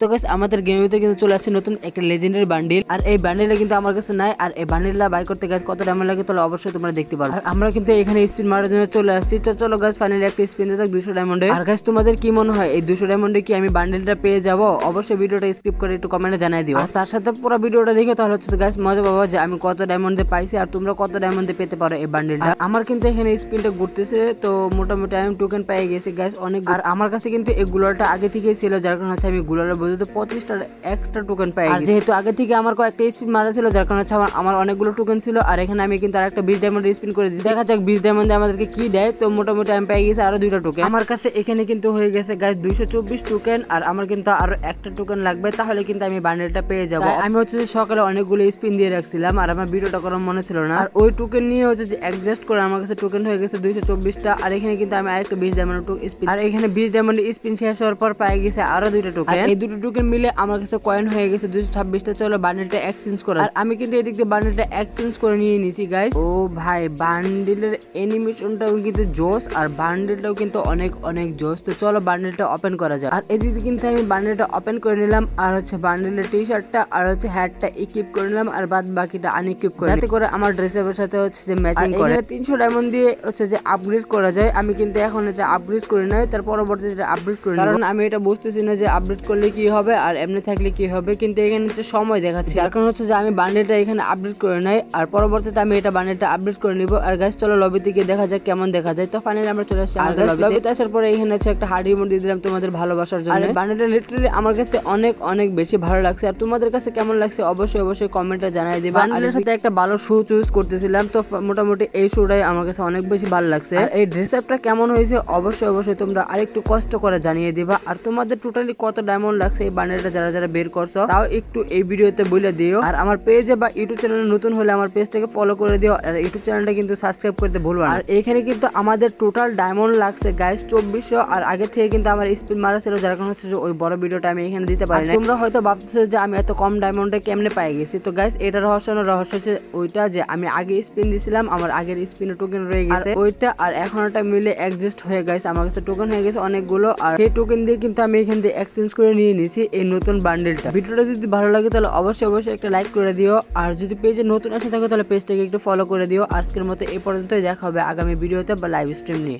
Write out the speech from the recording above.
তো গাইস আমাদের গেমে কিন্তু চলে আসছে নতুন একটা লেজেন্ডারি বান্ডিল, আর এই বান্ডিলটা কিন্তু আমার কাছে নাই। আর এই বান্ডিলটা বাই করতে গাইস কত টাইম লাগে তাহলে অবশ্যই তোমরা দেখতে পারবে। আর আমরা কিন্তু এখানে স্পিন মারার জন্য চলে আসছি। তো চলো গাইস ফাইনালি একটা স্পিন দিয়ে থাক 200 ডায়মন্ডে। আর গাইস তোমাদের কি মনে হয় এই 200 ডায়মন্ডে কি আমি বান্ডিলটা পেয়ে যাব? অবশ্যই ভিডিওটা স্কিপ করে একটু কমেন্টে জানাই দিও। আর তার সাথে পুরো ভিডিওটা দেখো, তাহলে হচ্ছে গাইস মজা পাবো যে আমি কত ডায়মন্ডে পাইছি আর তোমরা কত ডায়মন্ডে পেতে পারো এই বান্ডিলটা। আমার কিন্তু এখানে স্পিনটা ঘুরতেছে, তো মোটামুটি আমি টোকেন পেয়ে গেছি গাইস অনেক। আর আমার কাছে কিন্তু এই গুলারটা আগে থেকেই ছিল, যার কারণে হচ্ছে আমি গুলারের বদলে 25টা এক্সট্রা টোকেন পেয়ে গেছি। যেহেতু আগে থেকে আমার কয়েকটা স্পিন মারা ছিল, যার কারণে হচ্ছে আমার অনেকগুলো টোকেন ছিল। আর এখানে আমি কিন্তু আরেকটা 20 ডায়মন্ডের স্পিন করে দিয়েছি, দেখা যাক 20 ডায়মন্ডে আমাদেরকে কি দেয়। তো মোটামুটি আমি পেয়ে গেছি আরো 2টা টোকেন। আমার কাছে এখানে কিন্তু হয়ে গেছে গাইস 224 টোকেন, আর আমার কিন্তু আরো একটা টোকেন লাগবে, তাহলে কিন্তু আমি বান্ডেলটা পেয়ে যাব। আমি হচ্ছে যে সকালে অনেকগুলো স্পিন দিয়ে রাখছিলাম, আর আমার ভিডিওটা করার মনে ছিল না। আর ওই টোকেন নিয়ে হচ্ছে যে অ্যাডজাস্ট করে আমার কাছে টোকেন হয়ে গেছে 224টা। আর এখানে কিন্তু আমি আরেকটা 20 ডায়মন্ড স্পিন, আর এখানে 20 ডায়মন্ড স্পিন শেষ হওয়ার পর পেয়ে গেছে আরো 2টা টোকেন। এই 2টো টোকেন মিলে আমার কাছে কয়েন হয়ে গেছে 226টা। চলো বান্ডেলটা এক্সচেঞ্জ করা। আর আমি কিন্তু এদিক দিয়ে বান্ডেলটা এক্সচেঞ্জ করে নিয়ে নিছি গাইস। ও ভাই বান্ডেলের অ্যানিমেশনটাও কিন্তু জোস, আর বান্ডেলটাও কিন্তু অনেক অনেক জোস। তো চলো বান্ডেলটা ওপেন করা যাক। আর এদিকে কিন্তু আমি বান্ডেলটা ওপেন করে নিলাম, আর হচ্ছে বান্ডেলের টি শার্টটা আর হচ্ছে হ্যাটটা ইকুইপ করে নিলাম, আর বাদ বাকিটা আনইকুইপ করে, যাতে করে আমার ড্রেসের সাথে হচ্ছে যে ম্যাচিং করে। 300 ডায়মন্ড দিয়ে হচ্ছে যে আপগ্রেড করা যায়। আমি কিন্তু এখন এটা আপগ্রেড করে নাই, তার পরবর্তীতে এটা আপগ্রেড করে, কারণ আমি এটা বুঝতেছি না যে আপগ্রেড করলে কি হবে আর এমনি থাকলে কি হবে। কিন্তু এখানে হচ্ছে সময় দেখাচ্ছে, যার কারণে হচ্ছে যে আমি বান্ডেলটা এখানে আপডেট করে নাই, আর পরবর্তীতে আমি এটা বান্ডেলটা আপডেট করে নিব। আর গাইস চলো লবিতে গিয়ে দেখা যাক কেমন দেখা যায়। তো ফাইনালি আমরা চলে আসছি আমাদের লবিতে। আসার পরে এখানে হচ্ছে একটা হার্ড রিমোট দিয়ে দিলাম তোমাদের ভালোবাসার জন্য। আর বান্ডেলটা লিটারালি আমার কাছে অনেক অনেক বেশি ভালো লাগছে। আর তোমাদের কাছে কেমন লাগছে অবশ্যই অবশ্যই কমেন্টে জানাই দিবা। বান্ডেলের সাথে একটা ভালো শু চুজ করতেছিলাম, তো মোটামুটি এই শুটাই আমার কাছে অনেক বেশি ভালো লাগছে। আর এই ড্রেস আপটা কেমন হয়েছে অবশ্যই অবশ্যই তোমরা আরেকটু কষ্ট করে জানিয়ে দিবা। আর তোমাদের টোটালি কত ডায়মন্ড লাগছে এই বান্ডেলটা যারা যারা বের করছো তাও একটু এই ভিডিওতে বলে দিও। আর আমার পেজে বা ইউটিউব চ্যানেলে নতুন হলে আমার পেজটাকে ফলো করে দিও, আর ইউটিউব চ্যানেলটা কিন্তু সাবস্ক্রাইব করতে ভুলবা না। আর এখানে কিন্তু আমাদের টোটাল ডায়মন্ড লাগছে গাইস 2400, আর আগে থেকে কিন্তু আমার স্পিন মারা ছিল, যার কারণে হচ্ছে যে ওই বড় ভিডিওটা আমি এখানে দিতে পারি না। তোমরা হয়তো ভাবতেছো যে আমি এত কম ডায়মন্ডে কেমনে পাই গেছি। তো গাইস এটা রহস্য হচ্ছে ওইটা যে আমি আগে স্পিন দিছিলাম, আমার আগের স্পিনে টোকেন রয়ে গেছে ওইটা, আর এখন ওটা মিলে অ্যাডজাস্ট হয়ে গেছে, আমার কাছে টোকেন হয়ে গেছে অনেকগুলো। আর সেই টোকেন দিয়ে কিন্তু আমি এখান থেকে এক্সচেঞ্জ করে নিয়ে নিছি এই নতুন বান্ডেলটা। ভিডিওটা যদি ভালো লাগে তাহলে অবশ্যই অবশ্যই একটা লাইক করে দিও, আর যদি পেজে নতুন এসে থাকো তাহলে পেজটাকে একটু ফলো করে দিও। আজকের মতো এই পর্যন্তই, দেখা হবে আগামী ভিডিওতে বা লাইভ স্ট্রিম নিয়ে।